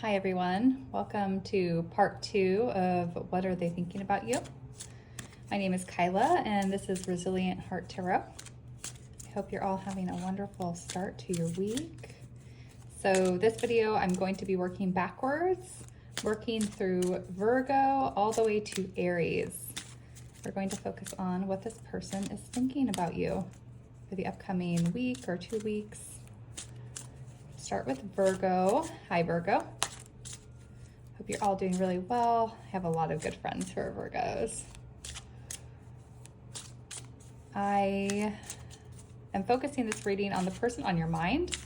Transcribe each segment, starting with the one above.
Hi everyone, welcome to part 2 of What Are They Thinking About You? My name is Kyla and this is Resilient Heart Tarot. I hope you're all having a wonderful start to your week. So this video I'm going to be working backwards, working through Virgo all the way to Aries. We're going to focus on what this person is thinking about you for the upcoming week or 2 weeks. Start with Virgo. Hi Virgo. Hope you're all doing really well. I have a lot of good friends who are Virgos. I am focusing this reading on the person on your mind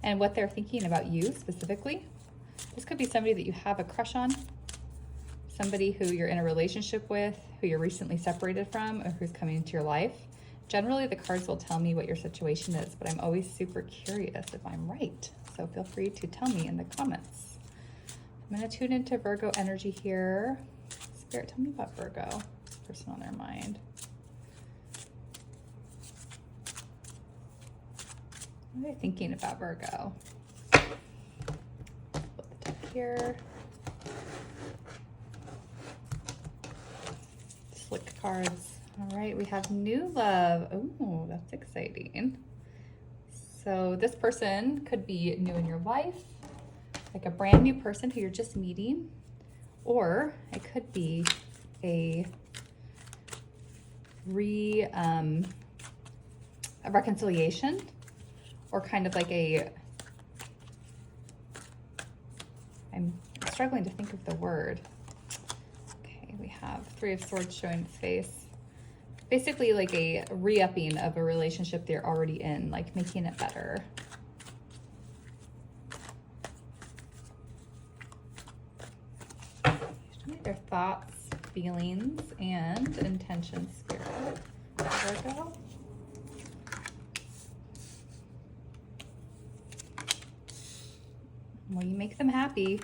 and what they're thinking about you specifically. This could be somebody that you have a crush on, somebody who you're in a relationship with, who you're recently separated from, or who's coming into your life. Generally, the cards will tell me what your situation is, but I'm always super curious if I'm right. So feel free to tell me in the comments. I'm going to tune into Virgo energy here. Spirit, tell me about Virgo, this person on their mind. What are they thinking about Virgo? Flip the deck here. Slick cards. All right, we have new love. Oh, that's exciting. So this person could be new in your life, like a brand new person who you're just meeting, or it could be a reconciliation, or kind of like I'm struggling to think of the word. Okay, we have Three of Swords showing its face. Basically like a re-upping of a relationship they're already in, like making it better. Their thoughts, feelings, and intentions, Spirit. Virgo. Will you make them happy?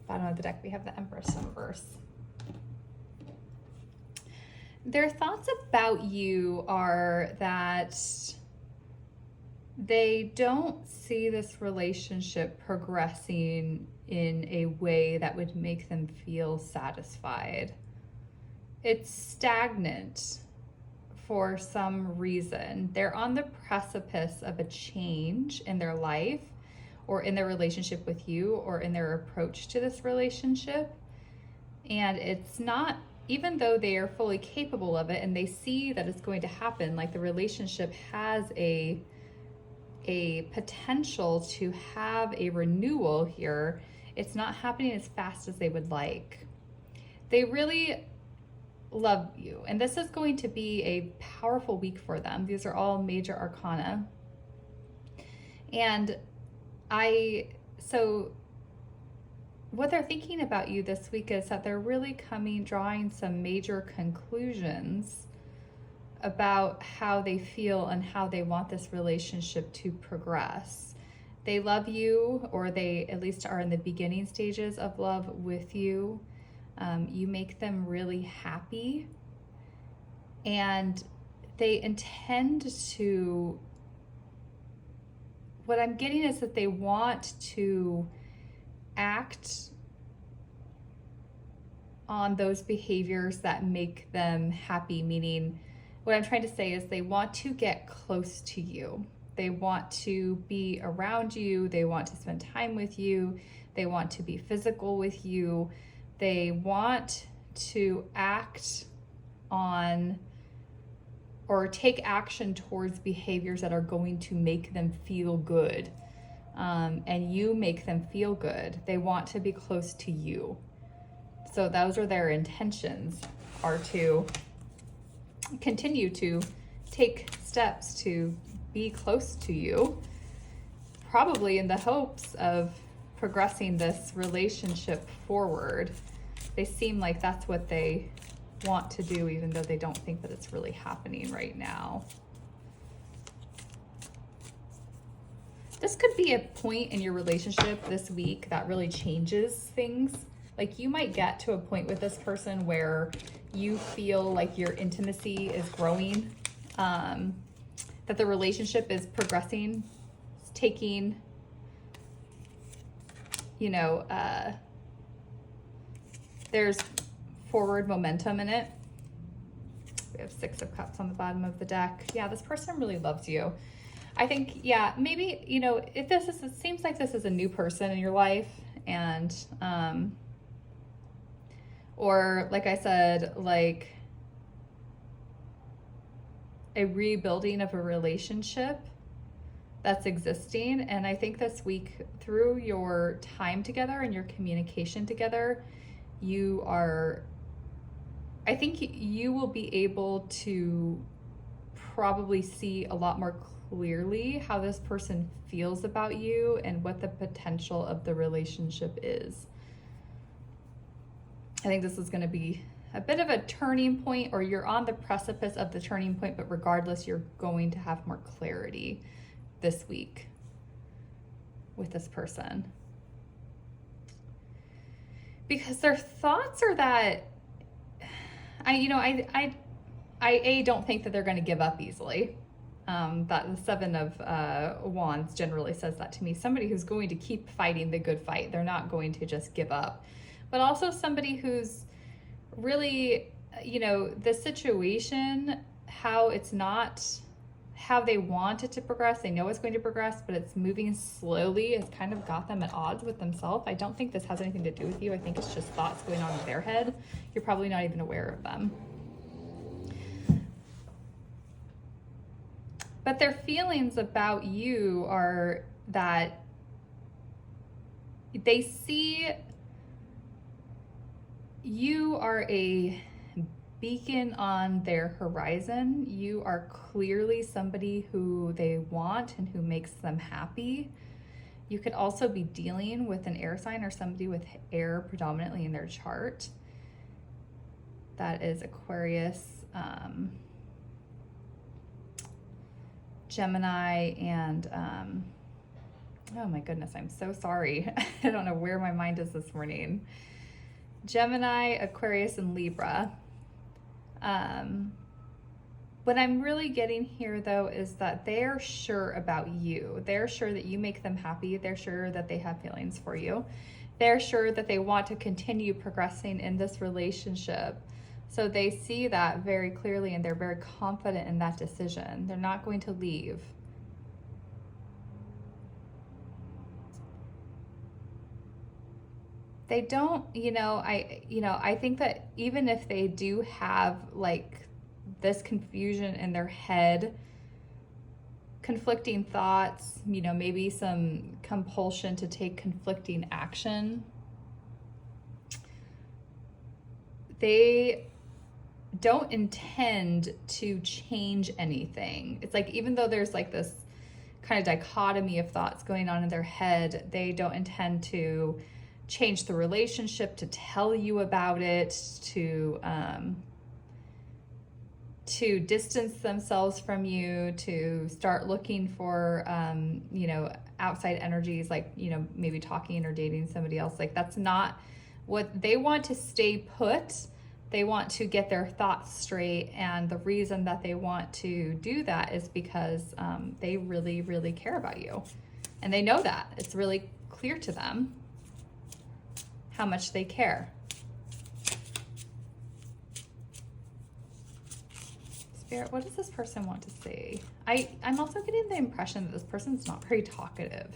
Bottom of the deck, we have the Empress in reverse. Their thoughts about you are that they don't see this relationship progressing in a way that would make them feel satisfied. It's stagnant for some reason. They're on the precipice of a change in their life, or in their relationship with you, or in their approach to this relationship. And it's not, even though they are fully capable of it and they see that it's going to happen, like the relationship has a potential to have a renewal here, it's not happening as fast as they would like. They really love you, and this is going to be a powerful week for them. These are all major arcana. And so what they're thinking about you this week is that they're really drawing some major conclusions about how they feel and how they want this relationship to progress. They love you, or they at least are in the beginning stages of love with you. You make them really happy, and they intend to, what I'm getting is that they want to act on those behaviors that make them happy, meaning what I'm trying to say is they want to get close to you. They want to be around you. They want to spend time with you. They want to be physical with you. They want to act on or take action towards behaviors that are going to make them feel good. And you make them feel good. They want to be close to you. So those are their intentions, are to continue to take steps to be close to you, probably in the hopes of progressing this relationship forward. They seem like that's what they want to do, even though they don't think that it's really happening right now. This could be a point in your relationship this week that really changes things. Like you might get to a point with this person where you feel like your intimacy is growing, that the relationship is progressing taking, you know, there's forward momentum in it. We have 6 of Cups on the bottom of the deck. Yeah, this person really loves you. I think, yeah, maybe, you know, if this is, it seems like this is a new person in your life, and, or like I said, like a rebuilding of a relationship that's existing. And I think this week, through your time together and your communication together, I think you will be able to probably see a lot more clearly how this person feels about you and what the potential of the relationship is. I think this is going to be a bit of a turning point, or you're on the precipice of the turning point, but regardless, you're going to have more clarity this week with this person. Because their thoughts are that, I don't think that they're going to give up easily. That the 7 of Wands generally says that to me. Somebody who's going to keep fighting the good fight. They're not going to just give up. But also somebody who's really, you know, the situation, how it's not how they want it to progress. They know it's going to progress, but it's moving slowly. It's kind of got them at odds with themselves. I don't think this has anything to do with you. I think it's just thoughts going on in their head. You're probably not even aware of them. But their feelings about you are that they see you are a beacon on their horizon. You are clearly somebody who they want and who makes them happy. You could also be dealing with an air sign or somebody with air predominantly in their chart. That is Aquarius, Gemini, and oh my goodness, I'm so sorry. I don't know where my mind is this morning. Gemini, Aquarius, and Libra. What I'm really getting here, though, is that they're sure about you. They're sure that you make them happy. They're sure that they have feelings for you. They're sure that they want to continue progressing in this relationship. So they see that very clearly, and they're very confident in that decision. They're not going to leave. They don't, I think that even if they do have like this confusion in their head, conflicting thoughts, maybe some compulsion to take conflicting action, they don't intend to change anything. It's like, even though there's like this kind of dichotomy of thoughts going on in their head, they don't intend to change the relationship, to tell you about it, to distance themselves from you, to start looking for, outside energies, like, maybe talking or dating somebody else. Like, that's not what they want. To stay put. They want to get their thoughts straight. And the reason that they want to do that is because they really, really care about you. And they know that. It's really clear to them how much they care. Spirit, what does this person want to say? I'm also getting the impression that this person's not very talkative,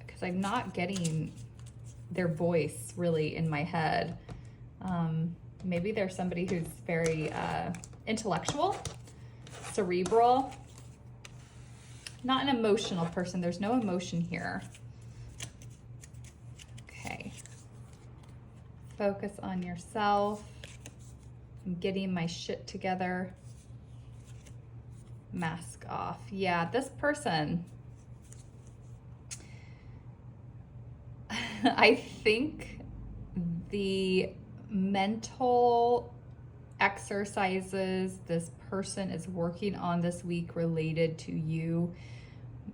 because I'm not getting their voice really in my head. Maybe there's somebody who's very intellectual, cerebral, not an emotional person. There's no emotion here. Okay. Focus on yourself. I'm getting my shit together. Mask off. Yeah, this person, I think the mental exercises this person is working on this week related to you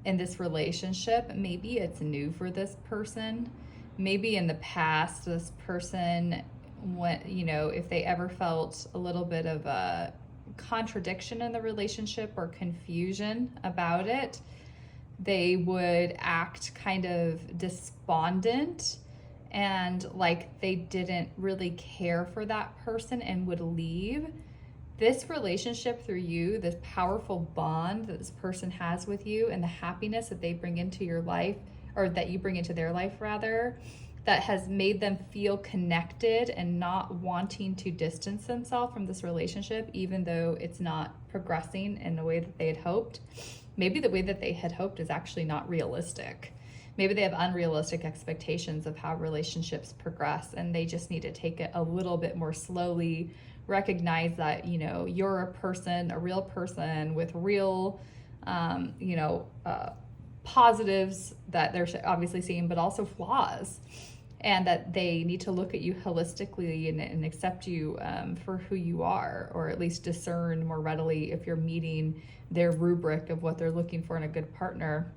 in this relationship, maybe it's new for this person. Maybe in the past, this person went, if they ever felt a little bit of a contradiction in the relationship or confusion about it, They would act kind of despondent and like they didn't really care for that person and would leave. This relationship through you, this powerful bond that this person has with you, and the happiness that they bring into your life, or that you bring into their life rather, that has made them feel connected and not wanting to distance themselves from this relationship, even though it's not progressing in the way that they had hoped. Maybe the way that they had hoped is actually not realistic. Maybe they have unrealistic expectations of how relationships progress, and they just need to take it a little bit more slowly, recognize that, you know, you're a person, a real person with real, positives that they're obviously seeing, but also flaws, and that they need to look at you holistically and accept you for who you are, or at least discern more readily if you're meeting their rubric of what they're looking for in a good partner.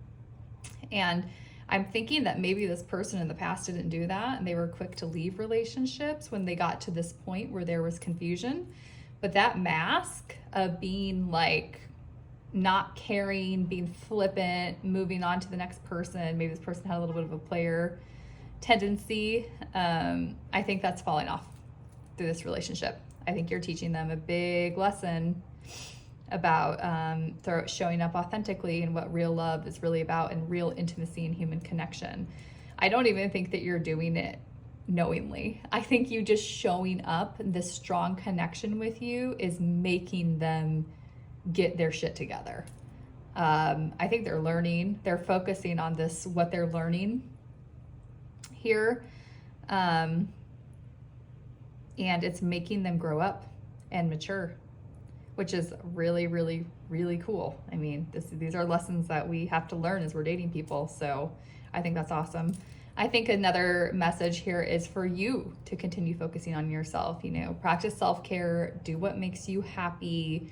And I'm thinking that maybe this person in the past didn't do that, and they were quick to leave relationships when they got to this point where there was confusion. But that mask of being like not caring, being flippant, moving on to the next person, maybe this person had a little bit of a player tendency, I think that's falling off through this relationship. I think you're teaching them a big lesson about showing up authentically and what real love is really about, and real intimacy and human connection. I don't even think that you're doing it knowingly. I think you just showing up, this strong connection with you is making them get their shit together. I think they're learning, they're focusing on this, what they're learning here. And it's making them grow up and mature, which is really, really, really cool. I mean, these are lessons that we have to learn as we're dating people. So I think that's awesome. I think another message here is for you to continue focusing on yourself. You know, practice self-care, do what makes you happy.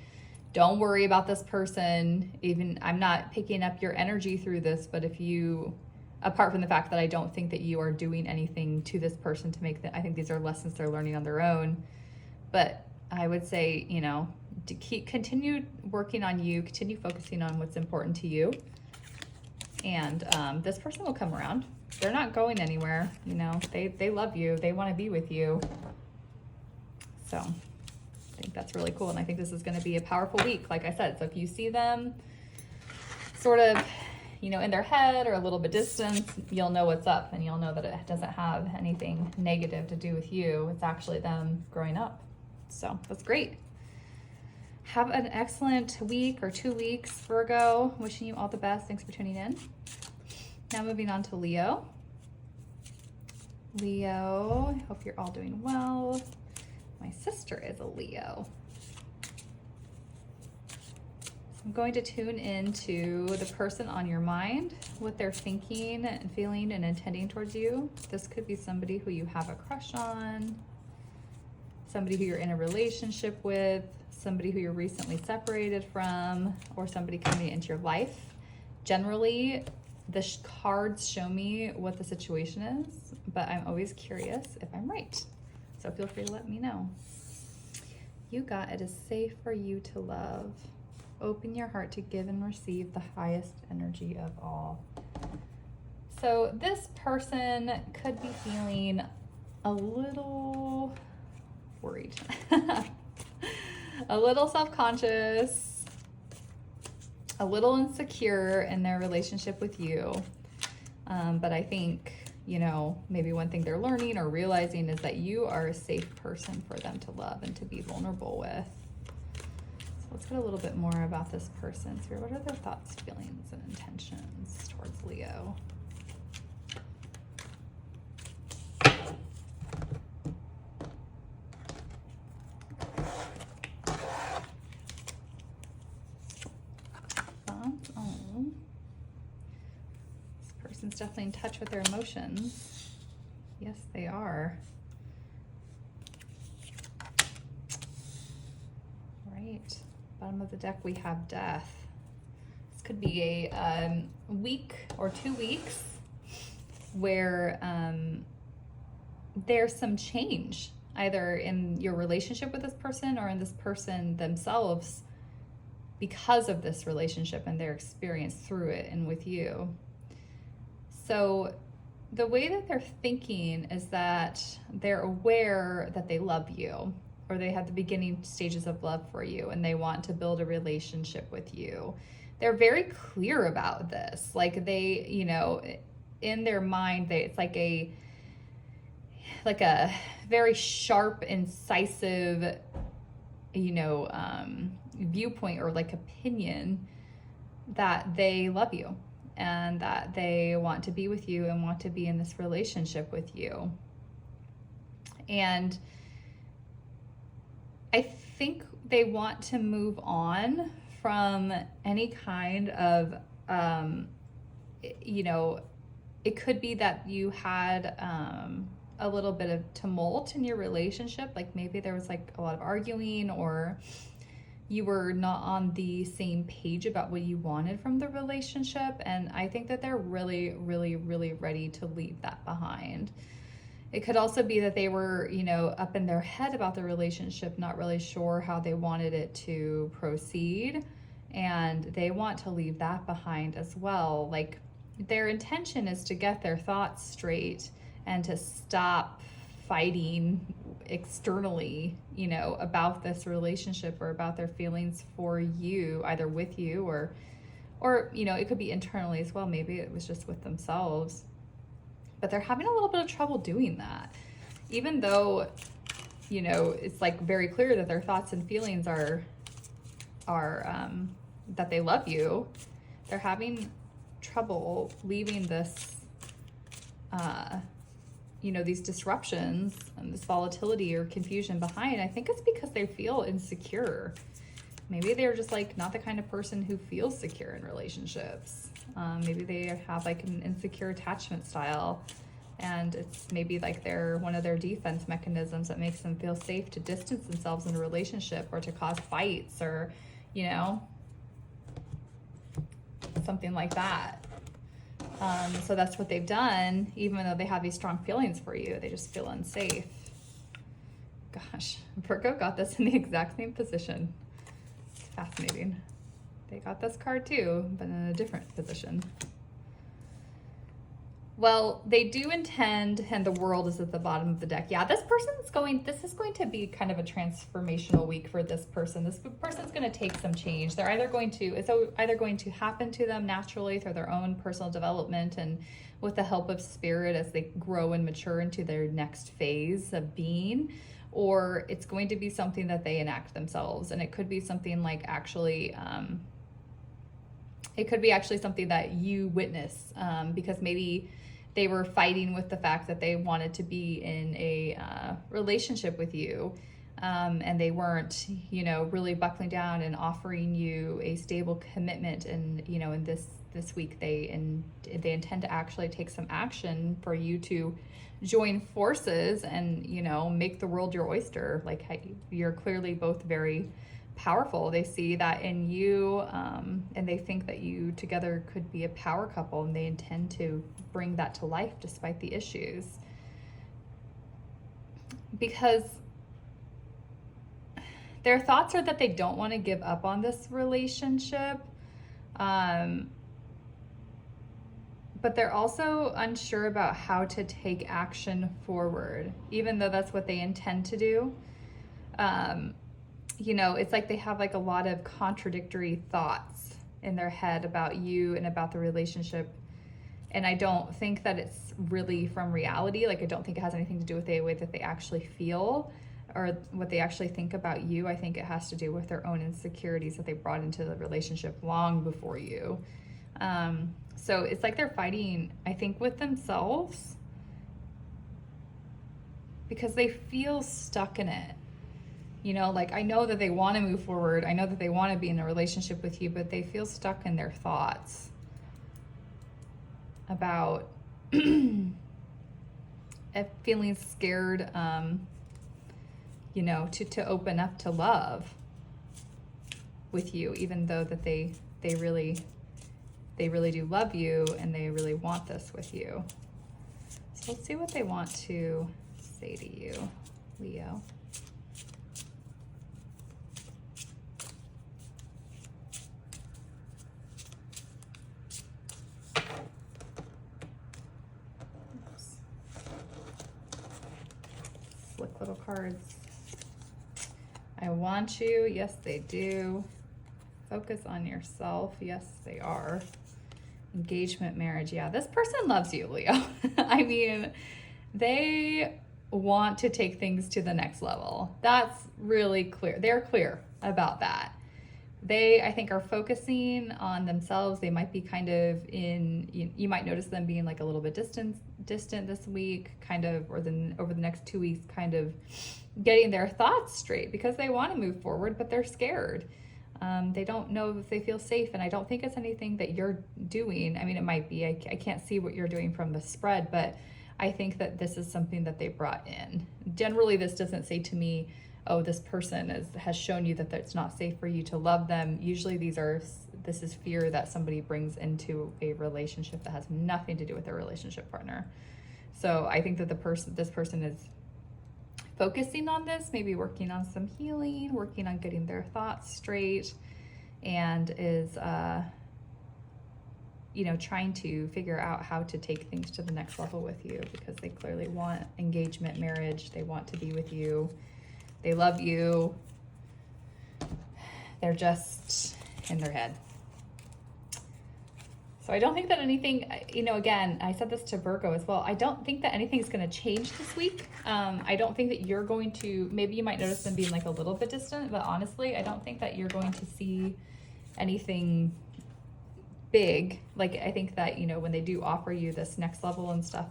Don't worry about this person. Even, I'm not picking up your energy through this, but if you, apart from the fact that I don't think that you are doing anything to this person to make them, I think these are lessons they're learning on their own. But I would say, you know, to continue working on you, continue focusing on what's important to you. And this person will come around. They're not going anywhere. You know, they love you. They want to be with you. So I think that's really cool. And I think this is going to be a powerful week, like I said. So if you see them sort of, you know, in their head or a little bit distant, you'll know what's up, and you'll know that it doesn't have anything negative to do with you. It's actually them growing up. So that's great. Have an excellent week or 2 weeks, Virgo. Wishing you all the best. Thanks for tuning in. Now moving on to Leo. Leo, I hope you're all doing well. My sister is a Leo. So I'm going to tune into the person on your mind, what they're thinking and feeling and intending towards you. This could be somebody who you have a crush on, somebody who you're in a relationship with, somebody who you're recently separated from, or somebody coming into your life. Generally, the cards show me what the situation is, but I'm always curious if I'm right. So feel free to let me know. You got it is safe for you to love. Open your heart to give and receive the highest energy of all. So this person could be feeling a little worried, a little self-conscious, a little insecure in their relationship with you. But I think, you know, maybe one thing they're learning or realizing is that you are a safe person for them to love and to be vulnerable with. So let's get a little bit more about this person. So what are their thoughts, feelings, and intentions towards Leo? Definitely in touch with their emotions. Yes, they are. Right. Bottom of the deck, we have death. This could be a week or 2 weeks where there's some change, either in your relationship with this person or in this person themselves because of this relationship and their experience through it and with you. So the way that they're thinking is that they're aware that they love you, or they have the beginning stages of love for you, and they want to build a relationship with you. They're very clear about this. Like they, you know, in their mind, it's like a very sharp, incisive, you know, viewpoint or like opinion that they love you and that they want to be with you and want to be in this relationship with you. And I think they want to move on from any kind of, you know, it could be that you had a little bit of tumult in your relationship. Like maybe there was like a lot of arguing, or you were not on the same page about what you wanted from the relationship. And I think that they're really, really, really ready to leave that behind. It could also be that they were, you know, up in their head about the relationship, not really sure how they wanted it to proceed. And they want to leave that behind as well. Like their intention is to get their thoughts straight and to stop fighting externally, you know, about this relationship or about their feelings for you, either with you or, you know, it could be internally as well. Maybe it was just with themselves. But they're having a little bit of trouble doing that. Even though, you know, it's like very clear that their thoughts and feelings are that they love you, they're having trouble leaving this, you know, these disruptions and this volatility or confusion behind. I think it's because they feel insecure. Maybe they're just like not the kind of person who feels secure in relationships. Maybe they have like an insecure attachment style, and it's maybe like one of their defense mechanisms that makes them feel safe to distance themselves in a relationship or to cause fights or, you know, something like that. So that's what they've done, even though they have these strong feelings for you. They just feel unsafe. Gosh, Virgo got this in the exact same position. It's fascinating. They got this card too, but in a different position. Well, they do intend, and the World is at the bottom of the deck. Yeah, this is going to be kind of a transformational week for this person. This person's going to take some change. It's either going to happen to them naturally through their own personal development and with the help of spirit as they grow and mature into their next phase of being, or it's going to be something that they enact themselves. And it could be something like actually, it could be actually something that you witness, because maybe they were fighting with the fact that they wanted to be in a relationship with you, and they weren't, you know, really buckling down and offering you a stable commitment. And, you know, in this week, they intend to actually take some action for you to join forces and, you know, make the world your oyster. Like you're clearly both very powerful. They see that in you, and they think that you together could be a power couple, and they intend to bring that to life despite the issues, because their thoughts are that they don't want to give up on this relationship, but they're also unsure about how to take action forward, even though that's what they intend to do. You know, it's like they have like a lot of contradictory thoughts in their head about you and about the relationship. And I don't think that it's really from reality. Like, I don't think it has anything to do with the way that they actually feel or what they actually think about you. I think it has to do with their own insecurities that they brought into the relationship long before you. So it's like they're fighting, I think, with themselves because they feel stuck in it. You know, like, I know that they want to move forward. I know that they want to be in a relationship with you, but they feel stuck in their thoughts about feeling scared, you know, to open up to love with you, even though that they really do love you and they really want this with you. So let's see what they want to say to you, Leo. cards. I want you. Yes, they do. Focus on yourself. Yes, they are. Engagement, marriage. Yeah, this person loves you, Leo. I mean, they want to take things to the next level. That's really clear. They're clear about that. They, I think, are focusing on themselves. They might be kind of you might notice them being like a little bit distant this week, kind of, or then over the next 2 weeks, kind of getting their thoughts straight because they want to move forward, but they're scared. They don't know if they feel safe, and I don't think it's anything that you're doing. I mean, it might be. I can't see what you're doing from the spread, but I think that this is something that they brought in. Generally, this doesn't say to me, oh, this person has shown you that it's not safe for you to love them. Usually this is fear that somebody brings into a relationship that has nothing to do with their relationship partner. So I think that this person is focusing on this, maybe working on some healing, working on getting their thoughts straight, and is trying to figure out how to take things to the next level with you, because they clearly want engagement, marriage. They want to be with you. They love you. They're just in their head. So I don't think that anything, again, I said this to Virgo as well. I don't think that anything's going to change this week. I don't think that you're going to, maybe you might notice them being like a little bit distant, but honestly, I don't think that you're going to see anything big. Like, I think that, when they do offer you this next level and stuff,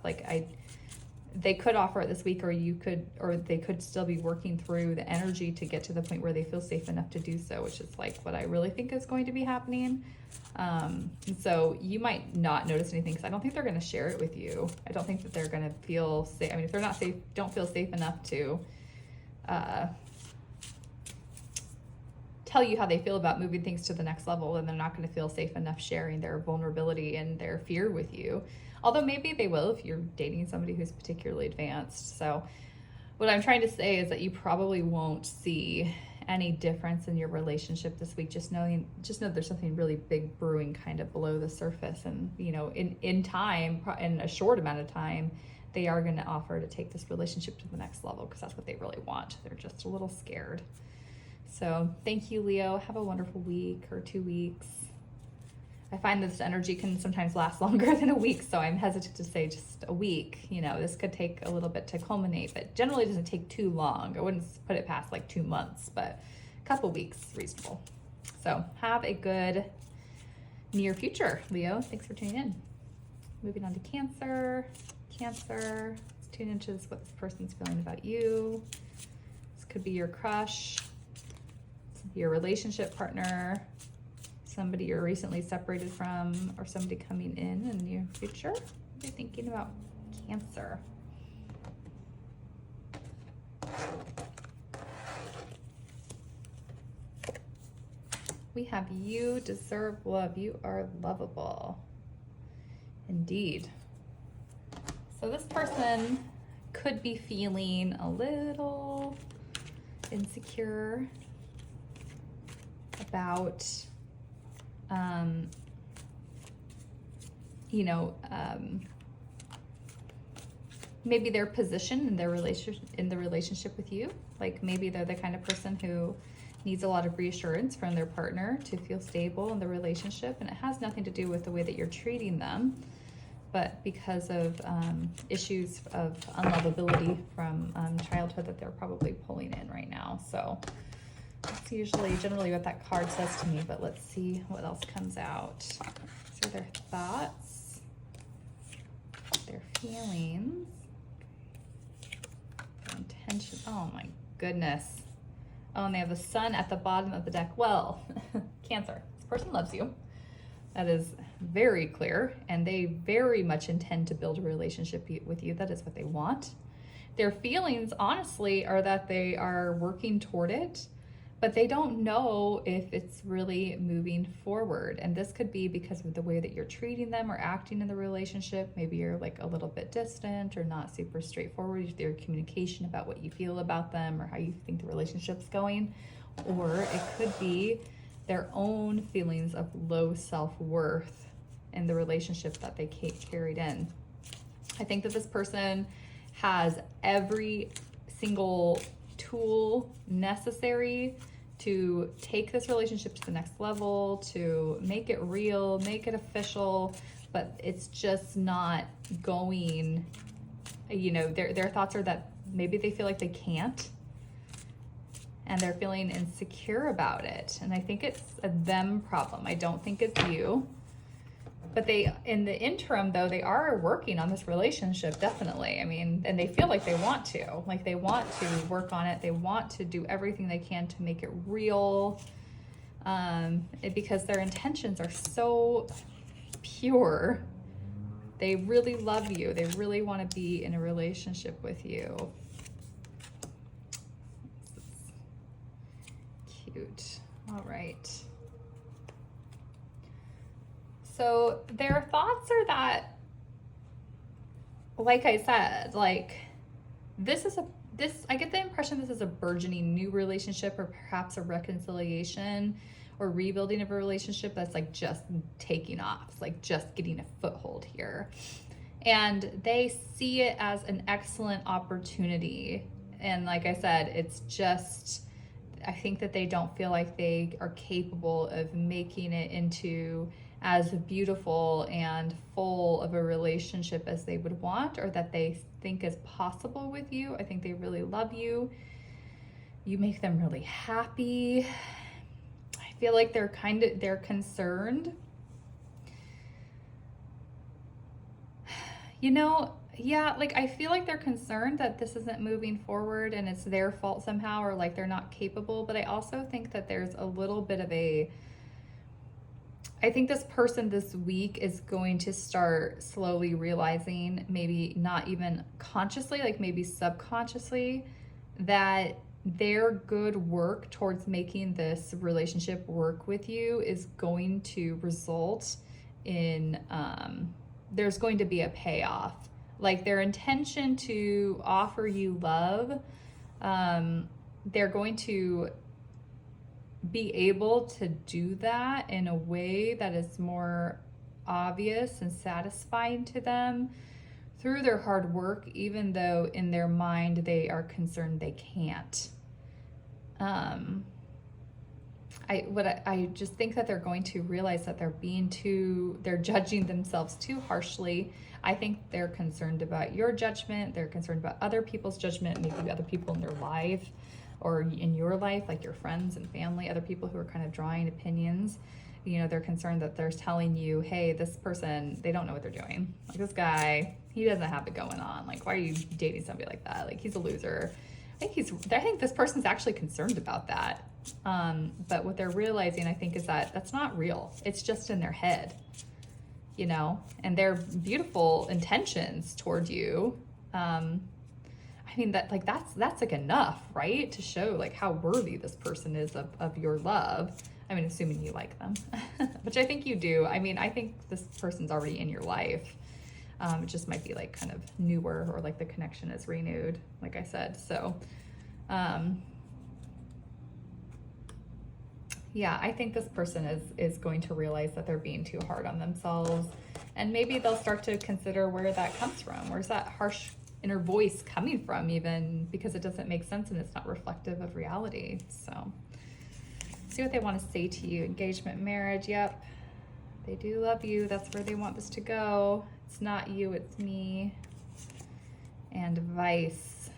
they could offer it this week, or they could still be working through the energy to get to the point where they feel safe enough to do so, which is like what I really think is going to be happening. And so you might not notice anything, because I don't think they're going to share it with you. I don't think that they're going to feel safe. I mean, if they're not safe, don't feel safe enough to tell you how they feel about moving things to the next level, and they're not going to feel safe enough sharing their vulnerability and their fear with you. Although maybe they will if you're dating somebody who's particularly advanced. So what I'm trying to say is that you probably won't see any difference in your relationship this week. Just know there's something really big brewing kind of below the surface. And, in time, in a short amount of time, they are going to offer to take this relationship to the next level, because that's what they really want. They're just a little scared. So thank you, Leo. Have a wonderful week or 2 weeks. I find this energy can sometimes last longer than a week, so I'm hesitant to say just a week. This could take a little bit to culminate, but generally it doesn't take too long. I wouldn't put it past like 2 months, but a couple weeks is reasonable. So have a good near future, Leo. Thanks for tuning in. Moving on to Cancer. Cancer, let's tune into what this person's feeling about you. This could be your crush, your relationship partner, somebody you're recently separated from, or somebody coming in the near future. What are you thinking about Cancer? We have you deserve love. You are lovable. Indeed. So this person could be feeling a little insecure about maybe their position in the relationship with you. Like, maybe they're the kind of person who needs a lot of reassurance from their partner to feel stable in the relationship, and it has nothing to do with the way that you're treating them, but because of issues of unlovability from childhood that they're probably pulling in right now. So that's generally what that card says to me, but let's see what else comes out. So their thoughts, their feelings, their intention. Oh my goodness. Oh, and they have the sun at the bottom of the deck. Well, Cancer, this person loves you. That is very clear, and they very much intend to build a relationship with you. That is what they want. Their feelings, honestly, are that they are working toward it, but they don't know if it's really moving forward. And this could be because of the way that you're treating them or acting in the relationship. Maybe you're like a little bit distant or not super straightforward with your communication about what you feel about them or how you think the relationship's going. Or it could be their own feelings of low self-worth in the relationship that they carried in. I think that this person has every single tool necessary to take this relationship to the next level, to make it real, make it official, but it's just not going, you know, their thoughts are that maybe they feel like they can't, and they're feeling insecure about it. And I think it's a them problem. I don't think it's you. But they, in the interim though, they are working on this relationship, definitely. I mean, and they feel like they want to. Like they want to work on it. They want to do everything they can to make it real. Because their intentions are so pure. They really love you. They really want to be in a relationship with you. Cute. All right. So their thoughts are that, like I said, like I get the impression this is a burgeoning new relationship, or perhaps a reconciliation or rebuilding of a relationship that's like just taking off. It's like just getting a foothold here. And they see it as an excellent opportunity. And like I said, it's just, I think that they don't feel like they are capable of making it into as beautiful and full of a relationship as they would want, or that they think is possible with you. I think they really love you. You make them really happy. I feel like they're concerned. You know, yeah, like I feel like they're concerned that this isn't moving forward and it's their fault somehow, or like they're not capable. But I also think that there's a little bit of I think this person this week is going to start slowly realizing, maybe not even consciously, like maybe subconsciously, that their good work towards making this relationship work with you is going to result in, there's going to be a payoff. Like their intention to offer you love, they're going to be able to do that in a way that is more obvious and satisfying to them through their hard work, even though in their mind they are concerned they can't. I just think that they're going to realize that they're judging themselves too harshly. I think they're concerned about your judgment. They're concerned about other people's judgment, maybe other people in their life or in your life, like your friends and family, other people who are kind of drawing opinions. You know, they're concerned that they're telling you, hey, this person, they don't know what they're doing. Like this guy, he doesn't have it going on. Like, why are you dating somebody like that? Like, he's a loser. I think this person's actually concerned about that. But what they're realizing, I think, is that that's not real. It's just in their head, you know, and their beautiful intentions toward you. I mean, that's like enough, right? To show like how worthy this person is of your love. I mean, assuming you like them, which I think you do. I mean, I think this person's already in your life. It just might be like kind of newer, or like the connection is renewed, like I said. So, yeah, I think this person is going to realize that they're being too hard on themselves, and maybe they'll start to consider where that comes from. Where's that harsh inner voice coming from, even because it doesn't make sense and it's not reflective of reality. So see what they want to say to you. Engagement, marriage. Yep, they do love you. That's where they want this to go. It's not you, it's me. And vice.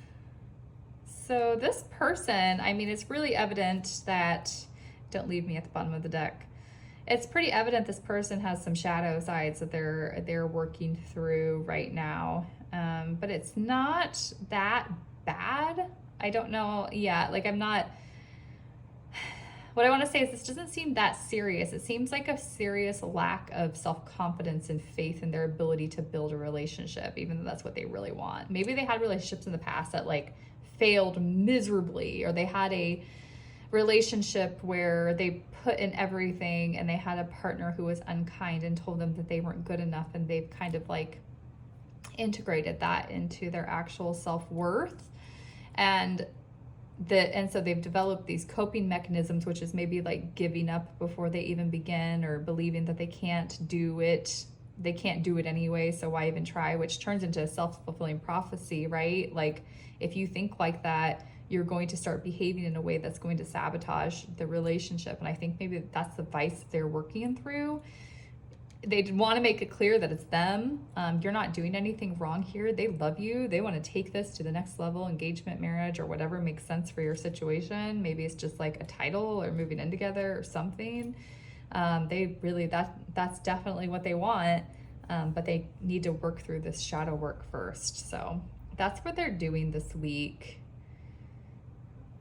So this person, I mean, it's really evident that, don't leave me at the bottom of the deck. It's pretty evident this person has some shadow sides that they're working through right now. But it's not that bad. I don't know. Yeah, like what I want to say is this doesn't seem that serious. It seems like a serious lack of self-confidence and faith in their ability to build a relationship, even though that's what they really want. Maybe they had relationships in the past that like failed miserably, or they had a relationship where they put in everything and they had a partner who was unkind and told them that they weren't good enough, and they've kind of like integrated that into their actual self-worth, and so they've developed these coping mechanisms, which is maybe like giving up before they even begin, or believing that they can't do it they can't do it anyway, so why even try? Which turns into a self-fulfilling prophecy, right? Like, if you think like that, you're going to start behaving in a way that's going to sabotage the relationship. And I think maybe that's the vice they're working through. They want to make it clear that it's them. You're not doing anything wrong here. They love you. They want to take this to the next level, engagement, marriage, or whatever makes sense for your situation. Maybe it's just like a title or moving in together or something. They really, that's definitely what they want. But they need to work through this shadow work first. So that's what they're doing this week.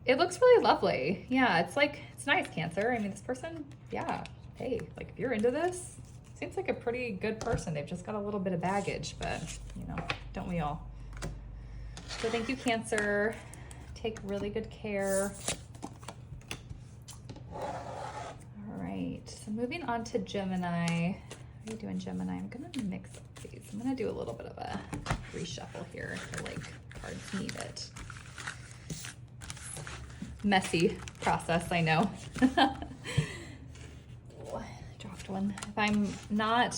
It looks really lovely. Yeah, it's like, it's nice, Cancer. I mean, this person, yeah, hey, like if you're into this, seems like a pretty good person. They've just got a little bit of baggage, but you know, don't we all? So thank you, Cancer. Take really good care. All right, so moving on to Gemini. How are you doing, Gemini? I'm gonna mix up these. I'm gonna do a little bit of a reshuffle here. I feel like cards need it. Messy process, I know. Dropped one. If I'm not,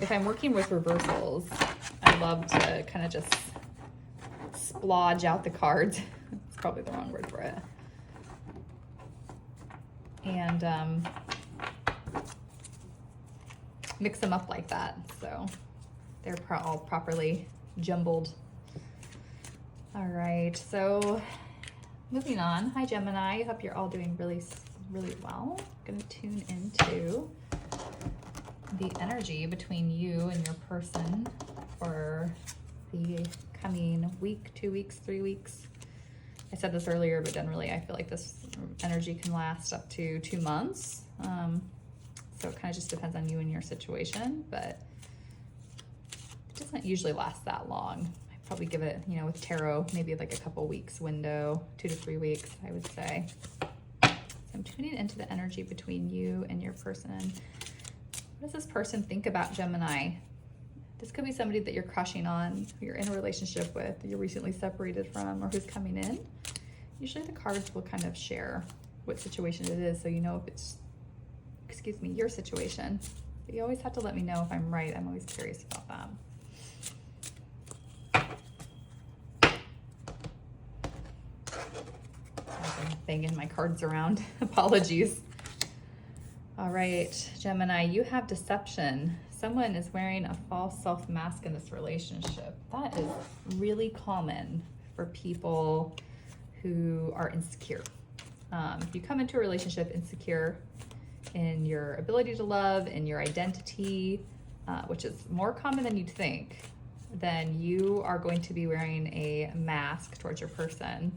if I'm working with reversals, I love to kind of just splodge out the cards. It's probably the wrong word for it. And mix them up like that, so they're all properly jumbled. All right, so moving on. Hi, Gemini. I hope you're all doing really, really well. I'm going to tune into the energy between you and your person for the coming week, 2 weeks, 3 weeks. I said this earlier, but generally I feel like this energy can last up to 2 months. So it kind of just depends on you and your situation, but it doesn't usually last that long. I'd probably give it, you know, with tarot, maybe like a couple weeks window, 2 to 3 weeks, I would say. So I'm tuning into the energy between you and your person. What does this person think about Gemini? This could be somebody that you're crushing on, you're in a relationship with, you're recently separated from, or who's coming in. Usually the cards will kind of share what situation it is, so you know if it's, excuse me, your situation. But you always have to let me know if I'm right. I'm always curious about that. I'm banging my cards around. Apologies. All right, Gemini, you have deception. Someone is wearing a false self mask in this relationship. That is really common for people who are insecure. If you come into a relationship insecure in your ability to love, in your identity, which is more common than you'd think, then you are going to be wearing a mask towards your person.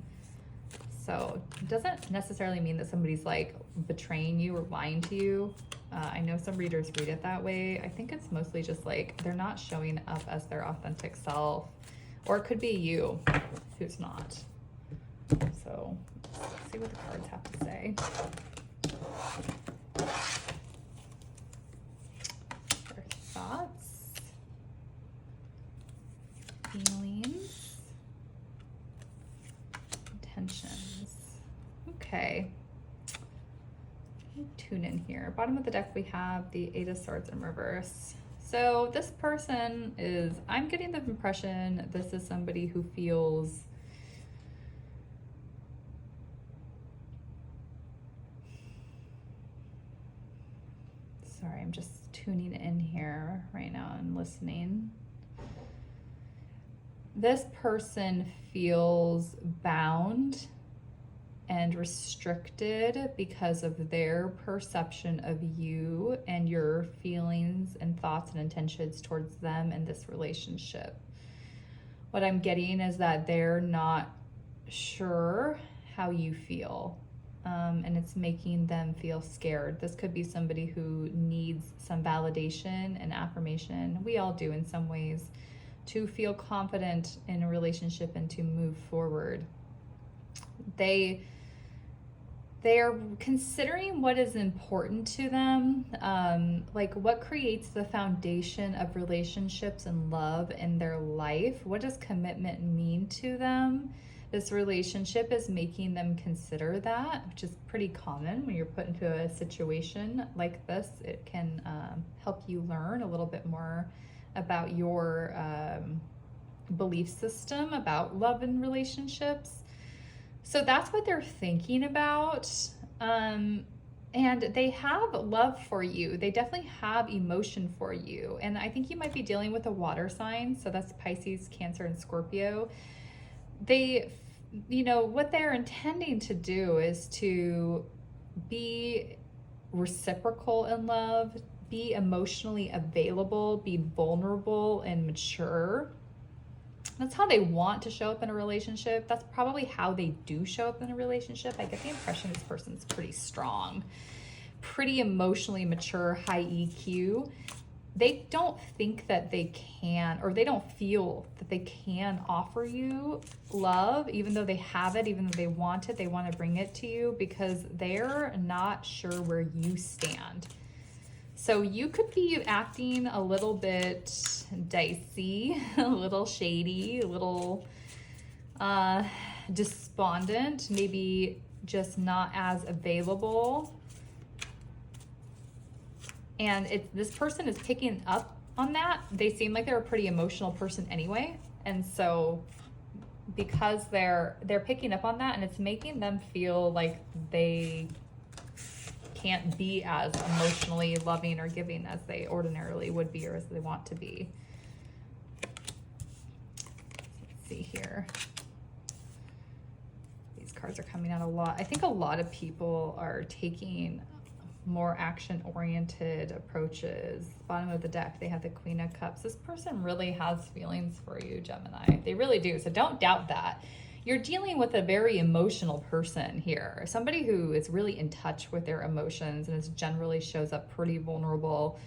So it doesn't necessarily mean that somebody's like betraying you or lying to you. I know some readers read it that way. I think it's mostly just like they're not showing up as their authentic self, or it could be you who's not. So let's see what the cards have to say. Their thoughts, feelings, intentions. Okay. Tune in here. Bottom of the deck, we have the Eight of Swords in reverse. So this person is, I'm getting the impression this is somebody who feels sorry, I'm just tuning in here right now and listening. This person feels bound and restricted because of their perception of you and your feelings and thoughts and intentions towards them in this relationship. What I'm getting is that they're not sure how you feel, and it's making them feel scared. This could be somebody who needs some validation and affirmation. We all do in some ways, to feel confident in a relationship and to move forward. They are considering what is important to them, like what creates the foundation of relationships and love in their life. What does commitment mean to them? This relationship is making them consider that, which is pretty common when you're put into a situation like this. It can help you learn a little bit more about your belief system about love and relationships. So that's what they're thinking about. And they have love for you. They definitely have emotion for you. And I think you might be dealing with a water sign. So that's Pisces, Cancer, and Scorpio. They, what they're intending to do is to be reciprocal in love, be emotionally available, be vulnerable and mature. That's how they want to show up in a relationship. That's probably how they do show up in a relationship. I get the impression this person's pretty strong, pretty emotionally mature, high EQ. They don't think that they can, or they don't feel that they can offer you love, even though they have it, even though they want it, they want to bring it to you because they're not sure where you stand. So you could be acting a little bit dicey, a little shady, a little despondent, maybe just not as available. And this person is picking up on that. They seem like they're a pretty emotional person anyway. And so because they're picking up on that, and it's making them feel like they can't be as emotionally loving or giving as they ordinarily would be or as they want to be. Let's see here. These cards are coming out a lot. I think a lot of people are taking more action-oriented approaches. Bottom of the deck, they have the Queen of Cups. This person really has feelings for you, Gemini. They really do. So don't doubt that. You're dealing with a very emotional person here. Somebody who is really in touch with their emotions and is generally shows up pretty vulnerable.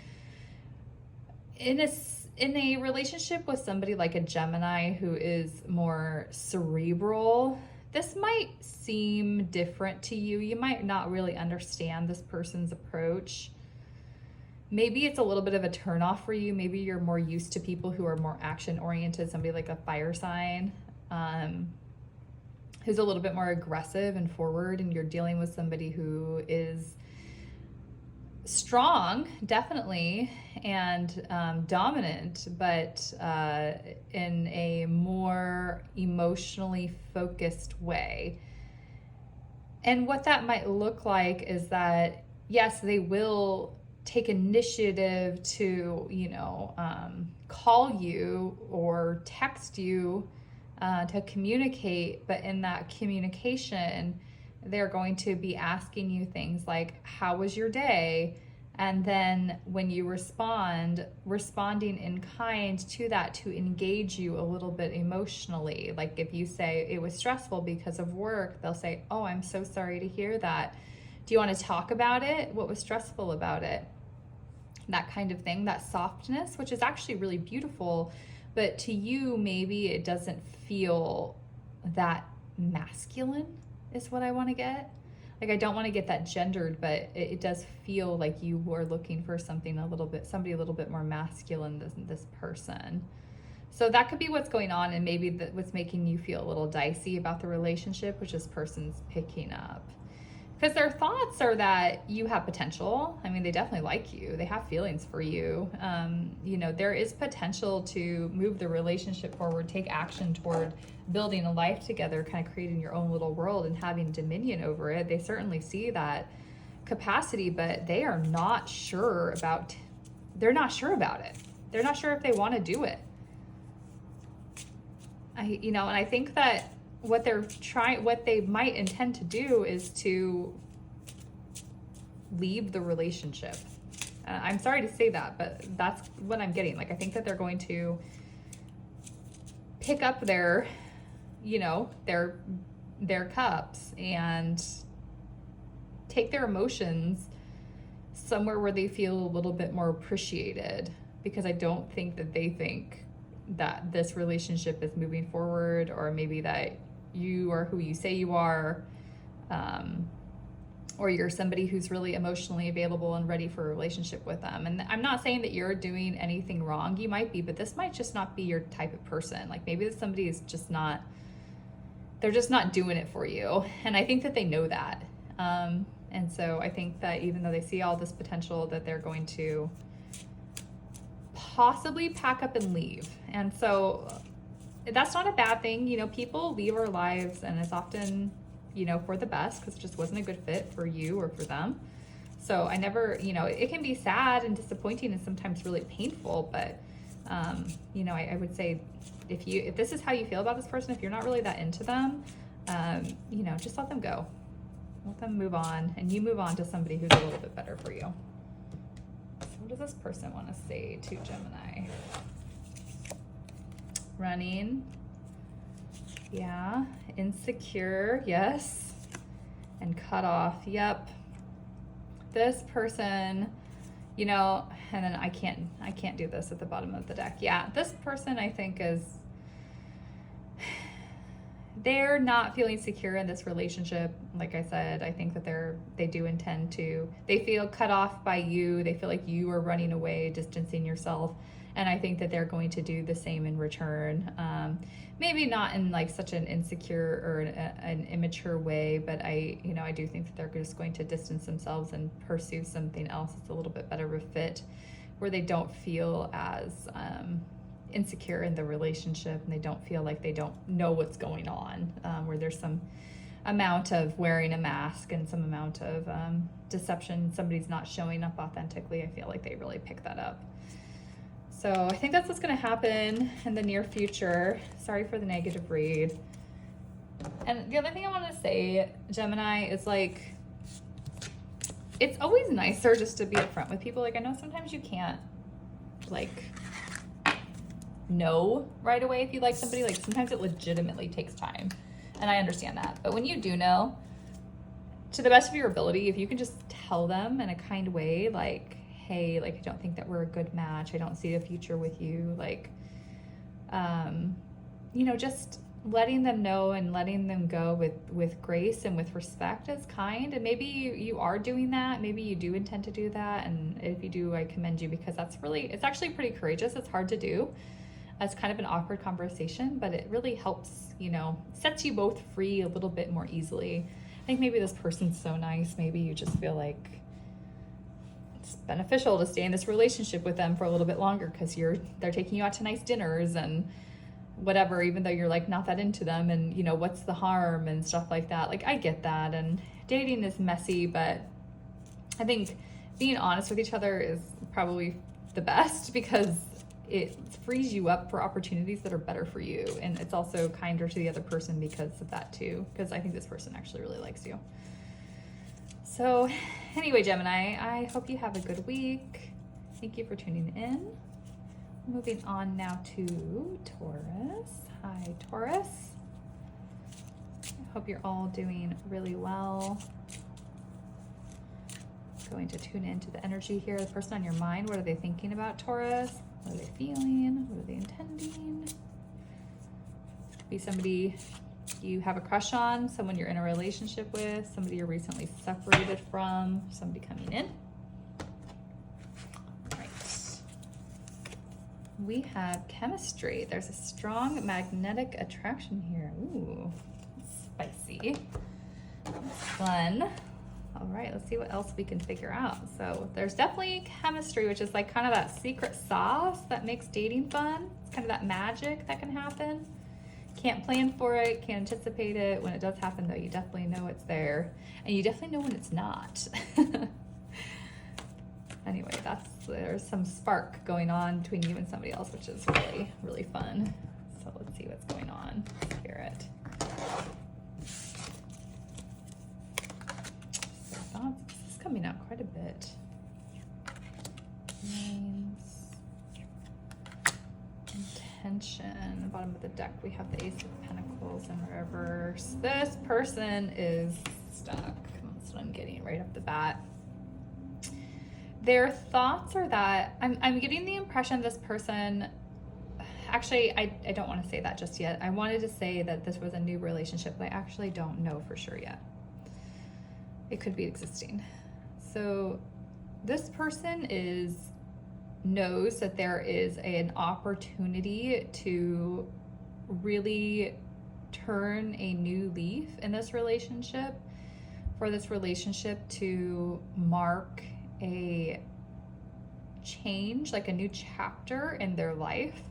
In a relationship with somebody like a Gemini who is more cerebral, this might seem different to you. You might not really understand this person's approach. Maybe it's a little bit of a turnoff for you. Maybe you're more used to people who are more action-oriented, somebody like a fire sign, who's a little bit more aggressive and forward, and you're dealing with somebody who is strong, definitely, and dominant, but in a more emotionally focused way. And what that might look like is that, yes, they will take initiative to, call you or text you to communicate, but in that communication, they're going to be asking you things like, how was your day? And then when you responding in kind to that to engage you a little bit emotionally. Like if you say it was stressful because of work, they'll say, oh, I'm so sorry to hear that. Do you want to talk about it? What was stressful about it? That kind of thing, that softness, which is actually really beautiful. But to you, maybe it doesn't feel that masculine is what I want to get. Like, I don't want to get that gendered, but it does feel like you are looking for somebody a little bit more masculine than this person. So that could be what's going on, and maybe what's making you feel a little dicey about the relationship, which this person's picking up. Because their thoughts are that you have potential. I mean, they definitely like you. They have feelings for you. There is potential to move the relationship forward, take action toward building a life together, kind of creating your own little world and having dominion over it. They certainly see that capacity, but they are not sure about it. They're not sure if they want to do it. And I think that what they might intend to do is to leave the relationship. I'm sorry to say that, but that's what I'm getting. Like, I think that they're going to pick up their cups and take their emotions somewhere where they feel a little bit more appreciated, because I don't think that they think that this relationship is moving forward, or maybe that you are who you say you are, or you're somebody who's really emotionally available and ready for a relationship with them. And I'm not saying that you're doing anything wrong. You might be, but this might just not be your type of person. Like, maybe somebody is just not they're just not doing it for you. And I think that they know that. And so I think that even though they see all this potential, that they're going to possibly pack up and leave. And so that's not a bad thing. You know, people leave our lives and it's often, you know, for the best, because it just wasn't a good fit for you or for them. So I never, you know, it can be sad and disappointing and sometimes really painful, but you know, I would say if this is how you feel about this person, if you're not really that into them, you know, just let them go. Let them move on, and you move on to somebody who's a little bit better for you. So what does this person want to say to Gemini? Running. Yeah. Insecure. Yes. And cut off. Yep. This person, you know, and then I can't do this at the bottom of the deck. Yeah. This person, I think, they're not feeling secure in this relationship. Like I said, I think that they do intend to, they feel cut off by you. They feel like you are running away, distancing yourself. And I think that they're going to do the same in return. Maybe not in like such an insecure or an immature way, but I do think that they're just going to distance themselves and pursue something else that's a little bit better of a fit, where they don't feel as insecure in the relationship, and they don't feel like they don't know what's going on, where there's some amount of wearing a mask and some amount of deception. Somebody's not showing up authentically. I feel like they really pick that up. So I think that's what's going to happen in the near future. Sorry for the negative read. And the other thing I want to say, Gemini, is like, it's always nicer just to be upfront with people. Like, I know sometimes you can't like know right away if you like somebody. Like sometimes it legitimately takes time, and I understand that. But when you do know, to the best of your ability, if you can just tell them in a kind way, like, hey, like, I don't think that we're a good match, I don't see a future with you, like, you know, just letting them know and letting them go with grace and with respect is kind. And maybe you are doing that, maybe you do intend to do that, and if you do, I commend you, because it's actually pretty courageous. It's hard to do. It's kind of an awkward conversation, but it really helps, you know, sets you both free a little bit more easily. I think maybe this person's so nice, maybe you just feel like it's beneficial to stay in this relationship with them for a little bit longer, because they're taking you out to nice dinners and whatever, even though you're like not that into them, and you know, what's the harm and stuff like that. Like, I get that, and dating is messy, but I think being honest with each other is probably the best, because it frees you up for opportunities that are better for you. And it's also kinder to the other person because of that too, because I think this person actually really likes you. So anyway, Gemini, I hope you have a good week. Thank you for tuning in. Moving on now to Taurus. Hi, Taurus. I hope you're all doing really well. Going to tune into the energy here. The person on your mind, what are they thinking about, Taurus? What are they feeling? What are they intending? Could be somebody you have a crush on, someone you're in a relationship with, somebody you're recently separated from, somebody coming in. Right. We have chemistry. There's a strong magnetic attraction here. Ooh, spicy. That's fun. All right, let's see what else we can figure out. So there's definitely chemistry, which is like kind of that secret sauce that makes dating fun. It's kind of that magic that can happen. Can't plan for it, can't anticipate it. When it does happen, though, you definitely know it's there. And you definitely know when it's not. Anyway, there's some spark going on between you and somebody else, which is really, really fun. So let's see what's going on. Spirit. This is coming out quite a bit. Names. Intention. The bottom of the deck, we have the Ace of Pentacles in reverse. This person is stuck. That's what I'm getting right off the bat. Their thoughts are that, I'm getting the impression this person, actually, I don't want to say that just yet. I wanted to say that this was a new relationship, but I actually don't know for sure yet. It could be existing. So this person knows that there is an opportunity to really turn a new leaf in this relationship, for this relationship to mark a change, like a new chapter in their life,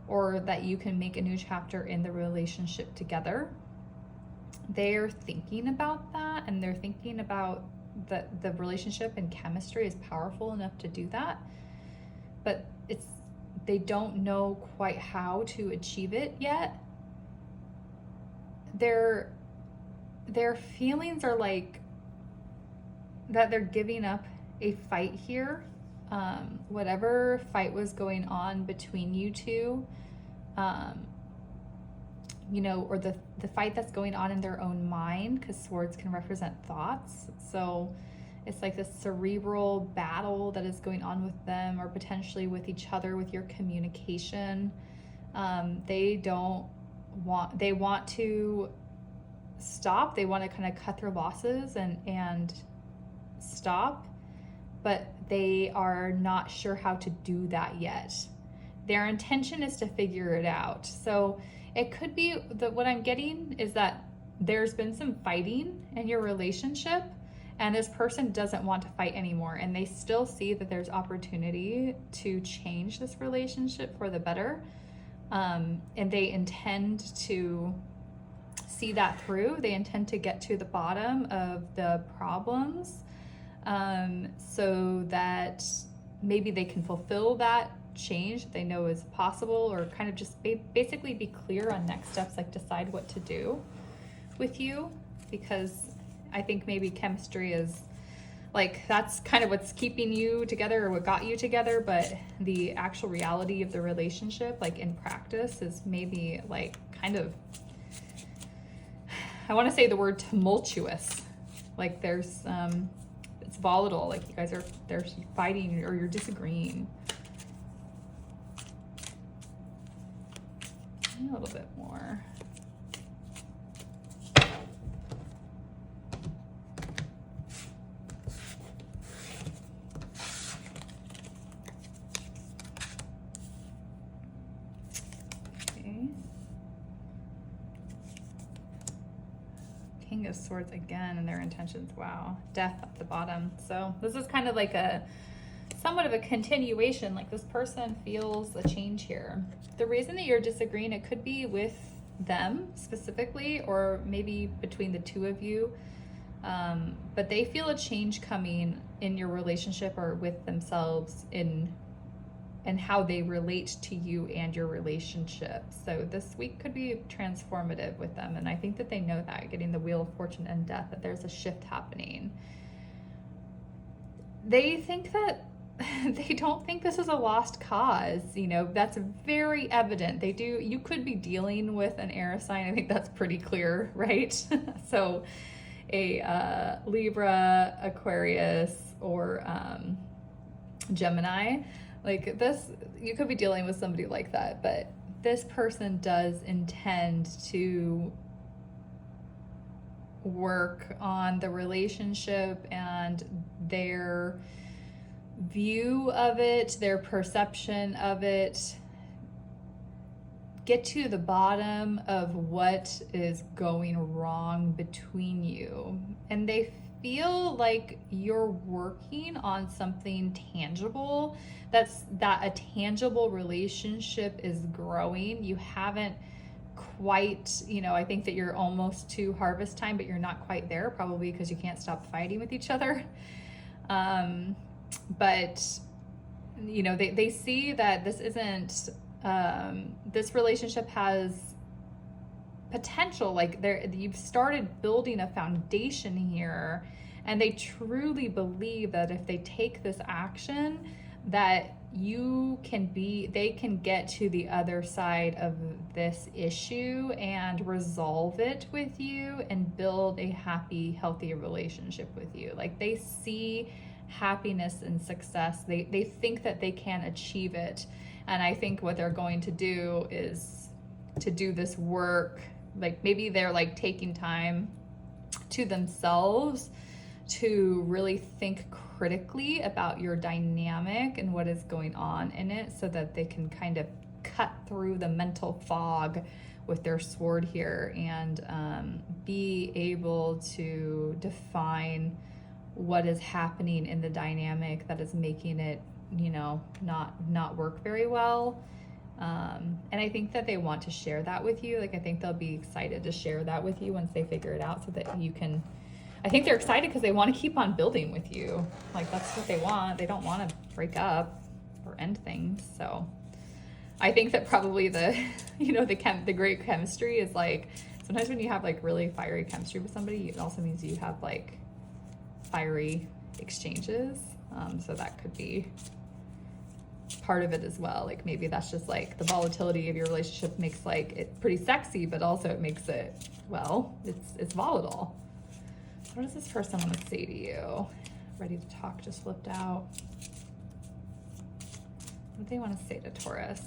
or that you can make a new chapter in the relationship together. They're thinking about that, and they're thinking about the relationship and chemistry is powerful enough to do that, but they don't know quite how to achieve it yet. Their feelings are like that they're giving up a fight here. Whatever fight was going on between you two, you know, or the fight that's going on in their own mind, because swords can represent thoughts. So it's like this cerebral battle that is going on with them, or potentially with each other, with your communication. They want to stop. They want to kind of cut their losses and stop, but they are not sure how to do that yet. Their intention is to figure it out. So it could be that what I'm getting is that there's been some fighting in your relationship, and this person doesn't want to fight anymore, and they still see that there's opportunity to change this relationship for the better, and they intend to see that through. They intend to get to the bottom of the problems, so that maybe they can fulfill that change that they know is possible, or kind of just basically be clear on next steps, like decide what to do with you, because I think maybe chemistry is like, that's kind of what's keeping you together, or what got you together, but the actual reality of the relationship, like in practice, is maybe like kind of, I want to say the word tumultuous. Like there's it's volatile, like you guys they're fighting, or you're disagreeing. A little bit more. Okay. King of Swords again, and their intentions. Wow. Death at the bottom. So this is kind of like somewhat of a continuation, like this person feels a change here. The reason that you're disagreeing, it could be with them specifically, or maybe between the two of you, but they feel a change coming in your relationship, or with themselves in how they relate to you and your relationship. So this week could be transformative with them, and I think that they know that, getting the Wheel of Fortune and Death, that there's a shift happening. They think that they don't think this is a lost cause, you know, that's very evident. You could be dealing with an air sign. I think that's pretty clear, right? So a Libra, Aquarius, or Gemini, like this, you could be dealing with somebody like that, but this person does intend to work on the relationship and their view of it, their perception of it, get to the bottom of what is going wrong between you. And they feel like you're working on something tangible, that a tangible relationship is growing. You haven't quite, you know, I think that you're almost to harvest time, but you're not quite there, probably because you can't stop fighting with each other. But you know, they see that this isn't, this relationship has potential, like you've started building a foundation here, and they truly believe that if they take this action, that they can get to the other side of this issue and resolve it with you and build a happy, healthy relationship with you. Like they see happiness and success. They think that they can achieve it. And I think what they're going to do is to do this work. Like maybe they're like taking time to themselves to really think critically about your dynamic and what is going on in it, so that they can kind of cut through the mental fog with their sword here and be able to define what is happening in the dynamic that is making it, you know, not work very well. And I think that they want to share that with you. Like, I think they'll be excited to share that with you once they figure it out, so that you can, I think they're excited because they want to keep on building with you. Like, that's what they want. They don't want to break up or end things. So I think that probably the, you know, the great chemistry is like, sometimes when you have like really fiery chemistry with somebody, it also means you have like fiery exchanges. So that could be part of it as well. Like, maybe that's just like the volatility of your relationship makes like it pretty sexy, but also it makes it, well, it's volatile. What does this person want to say to you? Ready to talk just flipped out. What do they want to say to Taurus?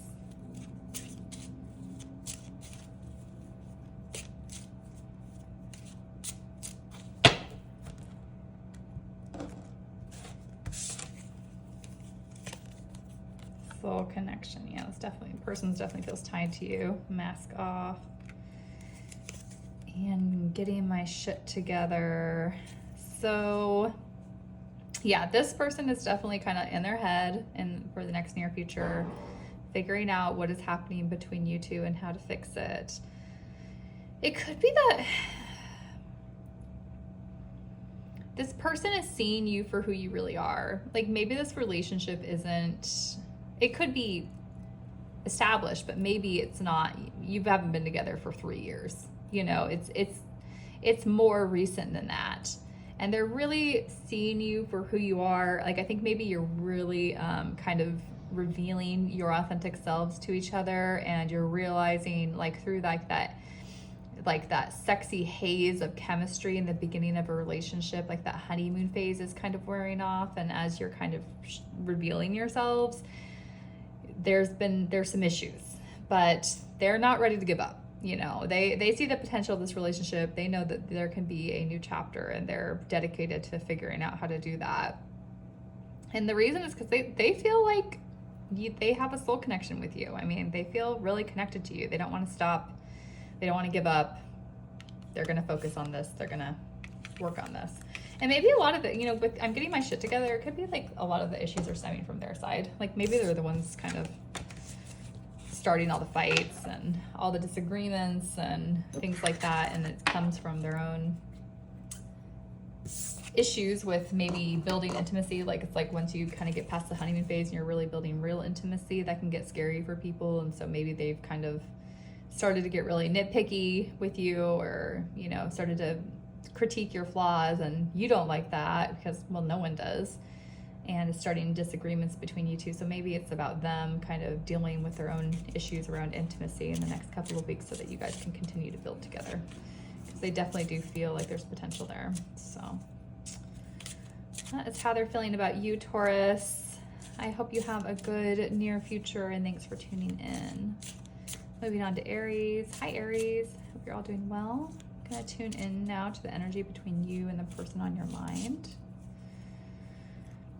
Soul connection. Yeah, it's definitely, the person definitely feels tied to you. Mask off. And getting my shit together. So yeah, this person is definitely kind of in their head and for the next near future, figuring out what is happening between you two and how to fix it. It could be that this person is seeing you for who you really are. Like, maybe this relationship isn't, it could be established, but maybe it's not. You haven't been together for 3 years. You know, it's more recent than that. And they're really seeing you for who you are. Like, I think maybe you're really kind of revealing your authentic selves to each other, and you're realizing, like, through like that sexy haze of chemistry in the beginning of a relationship, like that honeymoon phase is kind of wearing off, and as you're kind of revealing yourselves, there's some issues, but they're not ready to give up. You know, they see the potential of this relationship. They know that there can be a new chapter, and they're dedicated to figuring out how to do that. And the reason is because they feel like they have a soul connection with you. I mean, they feel really connected to you. They don't want to stop. They don't want to give up. They're going to focus on this. They're going to work on this. And maybe a lot of it, you know, I'm getting my shit together. It could be like a lot of the issues are stemming from their side. Like, maybe they're the ones kind of starting all the fights and all the disagreements and things like that. And it comes from their own issues with maybe building intimacy. Like, it's like once you kind of get past the honeymoon phase and you're really building real intimacy, that can get scary for people. And so maybe they've kind of started to get really nitpicky with you, or, you know, started to critique your flaws, and you don't like that because, well, no one does. And it's starting disagreements between you two. So maybe it's about them kind of dealing with their own issues around intimacy in the next couple of weeks, so that you guys can continue to build together, because they definitely do feel like there's potential there. So that is how they're feeling about you, Taurus. I hope you have a good near future, and thanks for tuning in. Moving on to Aries. Hi, Aries. Hope you're all doing well. I'm going to tune in now to the energy between you and the person on your mind.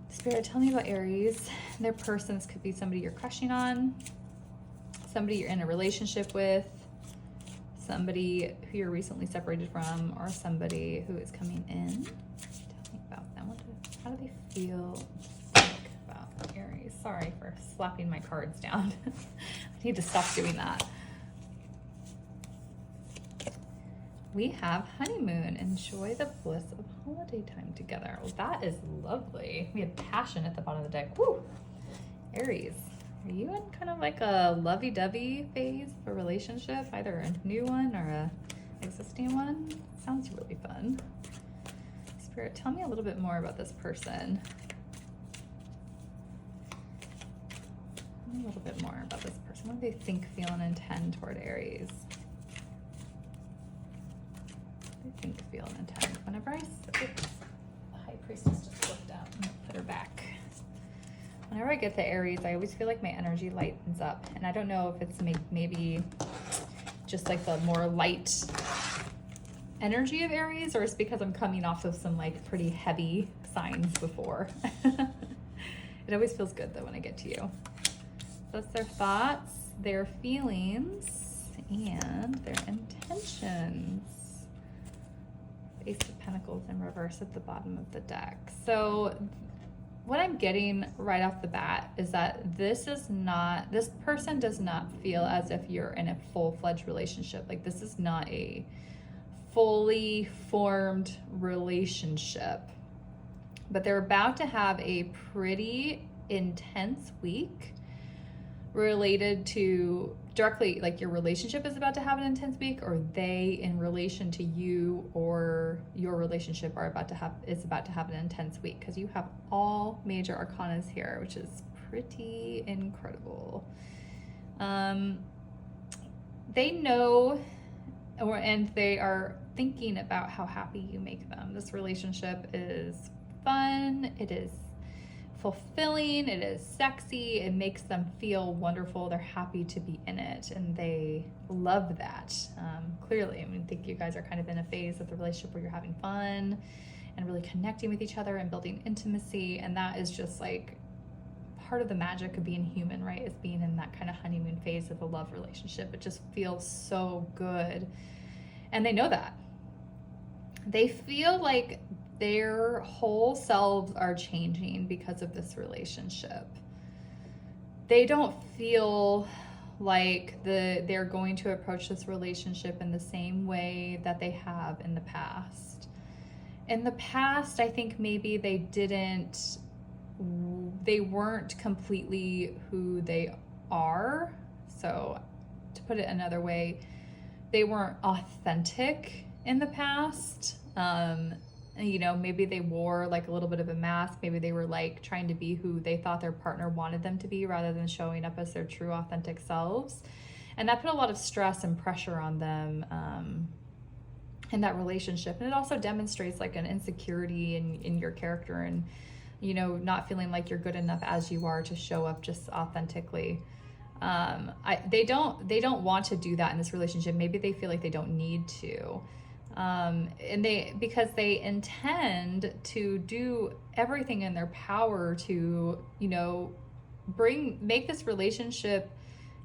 Spirit, tell me about Aries. Their person, this could be somebody you're crushing on, somebody you're in a relationship with, somebody who you're recently separated from, or somebody who is coming in. Tell me about them. How do they feel about Aries? Sorry for slapping my cards down. I need to stop doing that. We have honeymoon. Enjoy the bliss of holiday time together. Well, that is lovely. We have passion at the bottom of the deck. Woo! Aries, are you in kind of like a lovey-dovey phase of a relationship? Either a new one or a existing one? Sounds really fun. Spirit, tell me a little bit more about this person. Tell me a little bit more about this person. What do they think, feel, and intend toward Aries? Think, feel, and intend. Whenever I the High Priestess just flipped out and put her back. Whenever I get the Aries, I always feel like my energy lightens up, and I don't know if it's maybe just like the more light energy of Aries, or it's because I'm coming off of some like pretty heavy signs before. It always feels good though when I get to you. That's their thoughts. their feelings and their intentions. Ace of Pentacles in reverse at the bottom of the deck. So what I'm getting right off the bat is that this person does not feel as if you're in a full-fledged relationship. Like, this is not a fully formed relationship, but they're about to have a pretty intense week related to directly, like, your relationship is about to have an intense week, or they in relation to you or your relationship is about to have an intense week, because you have all major arcanas here, which is pretty incredible. They know, and they are thinking about how happy you make them. This relationship is fun, it is fulfilling, it is sexy, it makes them feel wonderful, they're happy to be in it, and they love that. Clearly, I think you guys are kind of in a phase of the relationship where you're having fun and really connecting with each other and building intimacy, and that is just like part of the magic of being human, right? Is being in that kind of honeymoon phase of a love relationship. It just feels so good, and they know that. They feel like their whole selves are changing because of this relationship. They don't feel like they're going to approach this relationship in the same way that they have in the past. In the past, I think maybe they weren't completely who they are. So to put it another way, they weren't authentic in the past. You know, maybe they wore like a little bit of a mask. Maybe they were like trying to be who they thought their partner wanted them to be, rather than showing up as their true authentic selves. And that put a lot of stress and pressure on them in that relationship. And it also demonstrates like an insecurity in your character, and, you know, not feeling like you're good enough as you are to show up just authentically. They don't want to do that in this relationship. Maybe they feel like they don't need to. Because they intend to do everything in their power to, you know, make this relationship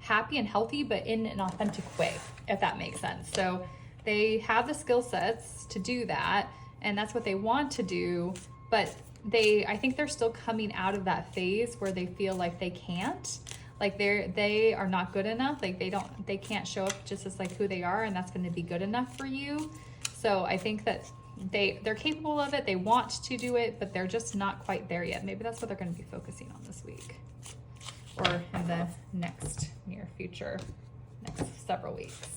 happy and healthy, but in an authentic way, if that makes sense. So they have the skill sets to do that, and that's what they want to do, but I think they're still coming out of that phase where they feel like they can't. Like they are not good enough. Like they can't show up just as like who they are, and that's going to be good enough for you. So I think that they're capable of it. They want to do it, but they're just not quite there yet. Maybe that's what they're going to be focusing on this week, or in the next near future, next several weeks.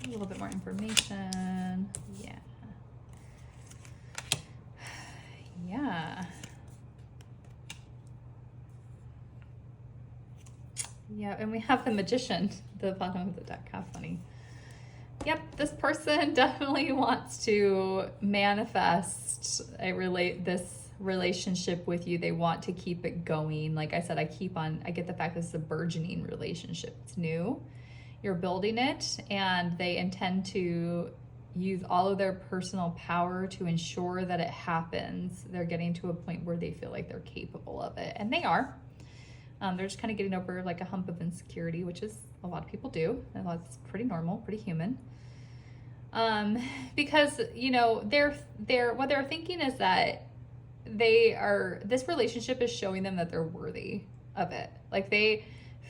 A little bit more information. Yeah, and we have the Magician, the bottom of the deck. How funny. Yep, this person definitely wants to manifest this relationship with you. They want to keep it going. Like I said, I get the fact this is a burgeoning relationship. It's new. You're building it, and they intend to use all of their personal power to ensure that it happens. They're getting to a point where they feel like they're capable of it, and they are. They're just kind of getting over like a hump of insecurity, which is a lot of people do, and that's pretty normal, pretty human. Because, you know, what they're thinking is that this relationship is showing them that they're worthy of it. Like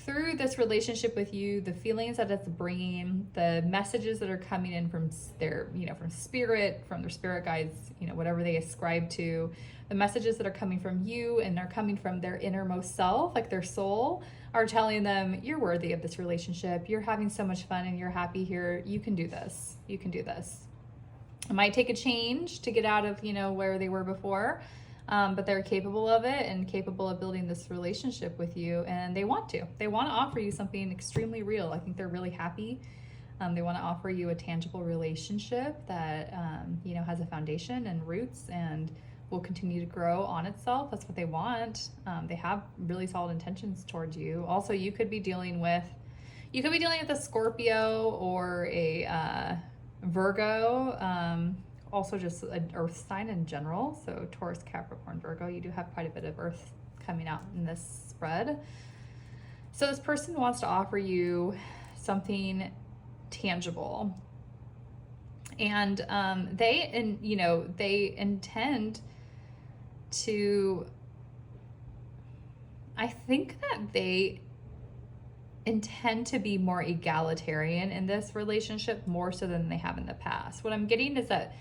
through this relationship with you, the feelings that it's bringing, the messages that are coming in from from spirit, from their spirit guides, whatever they ascribe to, the messages that are coming from you and they're coming from their innermost self, like their soul, are telling them, you're worthy of this relationship. You're having so much fun and you're happy here. You can do this. You can do this. It might take a change to get out of, where they were before. But they're capable of it and capable of building this relationship with you, and they want to offer you something extremely real. I think they're really happy. They want to offer you a tangible relationship that, has a foundation and roots and will continue to grow on itself. That's what they want. They have really solid intentions towards you. Also, you could be dealing with a Scorpio or a Virgo, also just an earth sign in general. So Taurus, Capricorn, Virgo, you do have quite a bit of earth coming out in this spread. So this person wants to offer you something tangible, and they intend to, I think that they intend to be more egalitarian in this relationship, more so than they have in the past. What I'm getting is that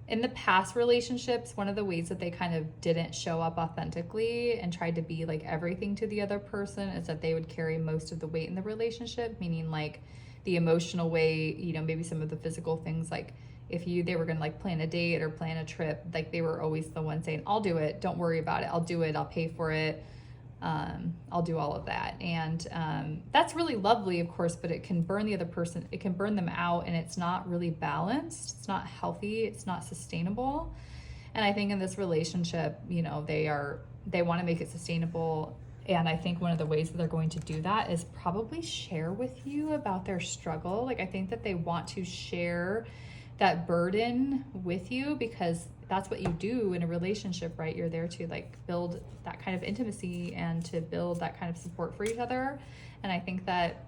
in the past relationships, one of the ways that they kind of didn't show up authentically and tried to be like everything to the other person is that they would carry most of the weight in the relationship, meaning like the emotional weight, maybe some of the physical things, like if they were going to like plan a date or plan a trip, like they were always the one saying, I'll do it, don't worry about it, I'll do it, I'll pay for it, I'll do all of that. And that's really lovely, of course, but it can burn the other person, it can burn them out, and it's not really balanced, it's not healthy, it's not sustainable. And I think in this relationship, they want to make it sustainable. And I think one of the ways that they're going to do that is probably share with you about their struggle. Like, I think that they want to share that burden with you, because that's what you do in a relationship, right? You're there to like build that kind of intimacy and to build that kind of support for each other. And I think that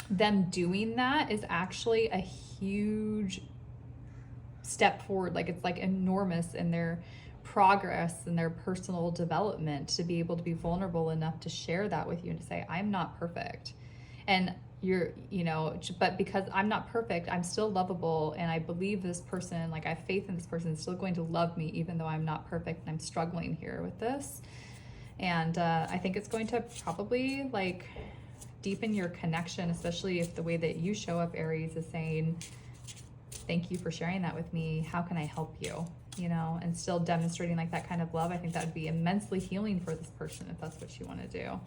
them doing that is actually a huge step forward. Like, it's like enormous in their progress and their personal development to be able to be vulnerable enough to share that with you and to say, I'm not perfect. And but because I'm not perfect, I'm still lovable, and I believe this person, like I have faith in this person, is still going to love me even though I'm not perfect and I'm struggling here with this. And I think it's going to probably like deepen your connection, especially if the way that you show up, Aries, is saying, thank you for sharing that with me, how can I help you? And still demonstrating like that kind of love. I think that would be immensely healing for this person if that's what you want to do.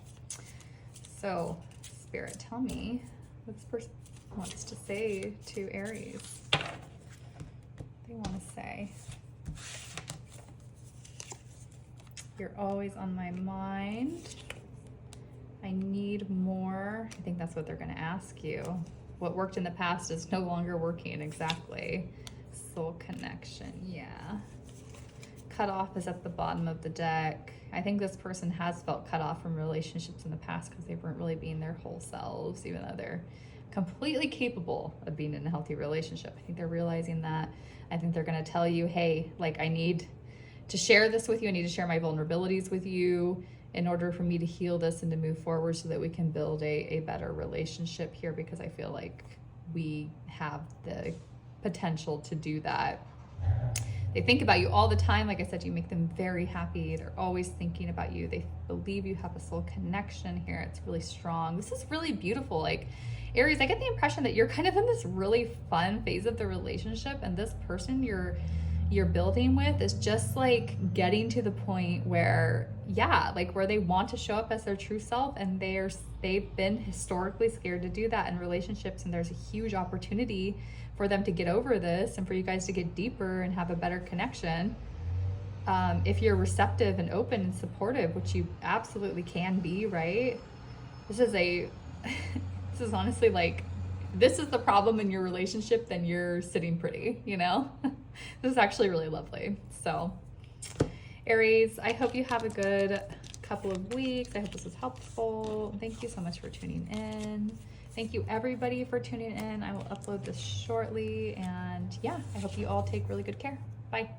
So Spirit, tell me what this person wants to say to Aries. They want to say, you're always on my mind. I need more. I think that's what they're going to ask you. What worked in the past is no longer working. Exactly. Soul connection. Yeah. Cut off is at the bottom of the deck. I think this person has felt cut off from relationships in the past because they weren't really being their whole selves, even though they're completely capable of being in a healthy relationship. I think they're realizing that. I think they're going to tell you, hey, like, I need to share this with you. I need to share my vulnerabilities with you in order for me to heal this and to move forward so that we can build a better relationship here, because I feel like we have the potential to do that. They think about you all the time. Like I said, you make them very happy. They're always thinking about you. They believe you have a soul connection here. It's really strong. This is really beautiful. Like, Aries, I get the impression that you're kind of in this really fun phase of the relationship, and this person you're building with is just like getting to the point where, yeah, like where they want to show up as their true self, and they've been historically scared to do that in relationships, and there's a huge opportunity for them to get over this and for you guys to get deeper and have a better connection. If you're receptive and open and supportive, which you absolutely can be, right? This is honestly like, this is the problem in your relationship, then you're sitting pretty, This is actually really lovely. So Aries, I hope you have a good couple of weeks. I hope this was helpful. Thank you so much for tuning in. Thank you everybody for tuning in. I will upload this shortly, and yeah, I hope you all take really good care. Bye.